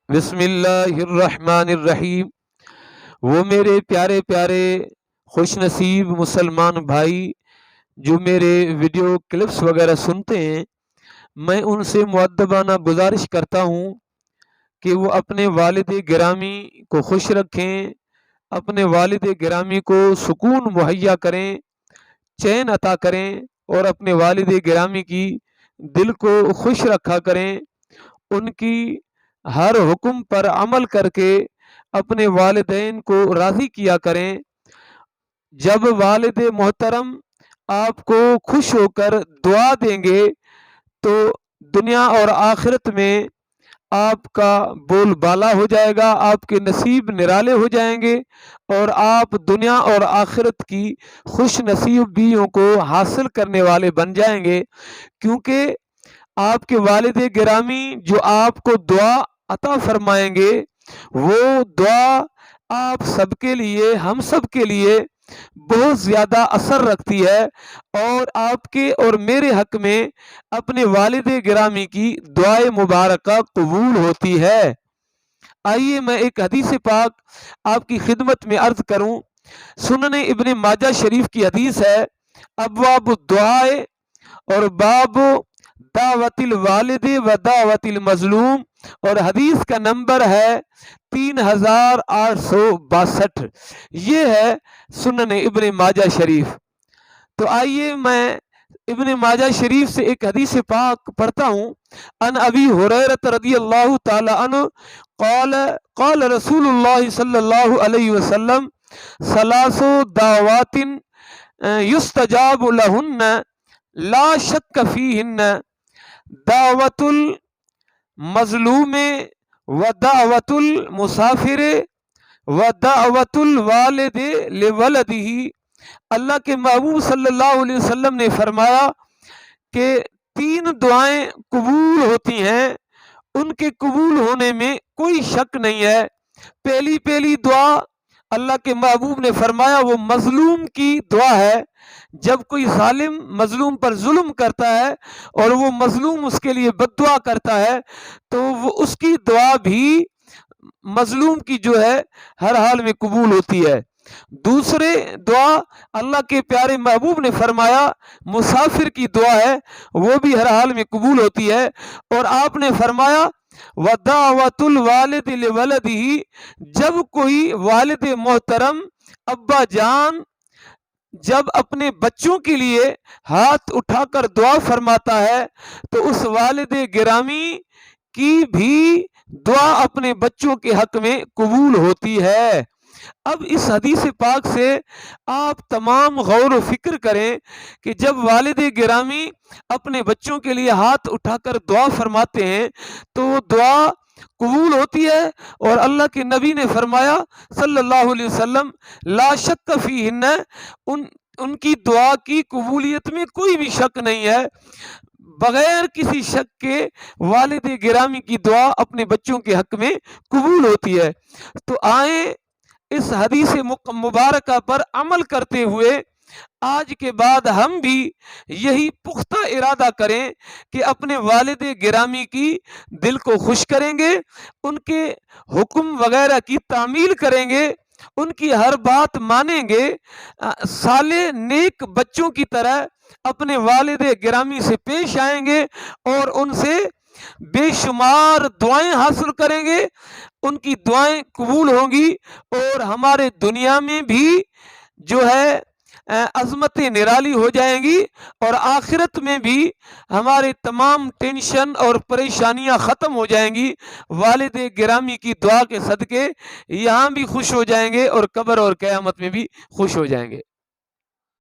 بسم اللہ الرحمن الرحیم۔ وہ میرے پیارے پیارے خوش نصیب مسلمان بھائی جو میرے ویڈیو کلپس وغیرہ سنتے ہیں، میں ان سے مؤدبانہ گزارش کرتا ہوں کہ وہ اپنے والد گرامی کو خوش رکھیں، اپنے والد گرامی کو سکون مہیا کریں، چین عطا کریں اور اپنے والد گرامی کی دل کو خوش رکھا کریں، ان کی ہر حکم پر عمل کر کے اپنے والدین کو راضی کیا کریں۔ جب والد محترم آپ کو خوش ہو کر دعا دیں گے تو دنیا اور آخرت میں آپ کا بول بالا ہو جائے گا، آپ کے نصیب نرالے ہو جائیں گے اور آپ دنیا اور آخرت کی خوش نصیبیوں کو حاصل کرنے والے بن جائیں گے، کیونکہ آپ کے والد گرامی جو آپ کو دعا عطا فرمائیں گے وہ دعا آپ سب کے لیے، ہم سب کے لیے بہت زیادہ اثر رکھتی ہے اور آپ کے اور میرے حق میں اپنے والد گرامی کی دعائے مبارکہ قبول ہوتی ہے۔ آئیے میں ایک حدیث پاک آپ کی خدمت میں عرض کروں۔ سنن ابن ماجہ شریف کی حدیث ہے، ابواب الدعائے اور باب دعوت الوالد و دعوت المظلوم، اور حدیث کا نمبر ہے 3862۔ یہ ہے سنن ابن ماجہ شریف۔ تو آئیے میں ابن ماجہ شریف سے ایک حدیث پاک پڑھتا ہوں۔ ان ابی ہریرہ رضی اللہ تعالی عنہ قال قال رسول اللہ صلی اللہ علیہ وسلم ثلاث دعوات یستجاب لہن لا شک فیہن، دعوت المظلوم و دعوت المسافر و دعوت الوالد لولدہ۔ اللہ کے محبوب صلی اللہ علیہ وسلم نے فرمایا کہ 3 دعائیں قبول ہوتی ہیں، ان کے قبول ہونے میں کوئی شک نہیں ہے۔ پہلی دعا اللہ کے محبوب نے فرمایا وہ مظلوم کی دعا ہے۔ جب کوئی ظالم مظلوم پر ظلم کرتا ہے اور وہ مظلوم اس کے لیے بد دعا کرتا ہے تو وہ اس کی دعا بھی مظلوم کی جو ہے ہر حال میں قبول ہوتی ہے۔ دوسرے دعا اللہ کے پیارے محبوب نے فرمایا مسافر کی دعا ہے، وہ بھی ہر حال میں قبول ہوتی ہے۔ اور آپ نے فرمایا وَدَعْوَةُ الْوَالِدِ لِوَلَدِهِ، جب کوئی والد محترم ابا جان جب اپنے بچوں کے لیے ہاتھ اٹھا کر دعا فرماتا ہے تو اس والد گرامی کی بھی دعا اپنے بچوں کے حق میں قبول ہوتی ہے۔ اب اس حدیث پاک سے آپ تمام غور و فکر کریں کہ جب والد گرامی اپنے بچوں کے لیے ہاتھ اٹھا کر دعا فرماتے ہیں تو وہ دعا قبول ہوتی ہے، اور اللہ کے نبی نے فرمایا صلی اللہ علیہ وسلم لا شک فیہن، ان کی دعا کی قبولیت میں کوئی بھی شک نہیں ہے۔ بغیر کسی شک کے والد گرامی کی دعا اپنے بچوں کے حق میں قبول ہوتی ہے۔ تو آئیں اس حدیث مبارکہ پر عمل کرتے ہوئے آج کے بعد ہم بھی یہی پختہ ارادہ کریں کہ اپنے والد گرامی کی دل کو خوش کریں گے، ان کے حکم وغیرہ کی تعمیل کریں گے، ان کی ہر بات مانیں گے، صالح نیک بچوں کی طرح اپنے والد گرامی سے پیش آئیں گے اور ان سے بے شمار دعائیں حاصل کریں گے، ان کی دعائیں قبول ہوں گی اور ہمارے دنیا میں بھی جو ہے عظمتیں نرالی ہو جائیں گی، اور آخرت میں بھی ہمارے تمام ٹینشن اور پریشانیاں ختم ہو جائیں گی۔ والد گرامی کی دعا کے صدقے یہاں بھی خوش ہو جائیں گے اور قبر اور قیامت میں بھی خوش ہو جائیں گے۔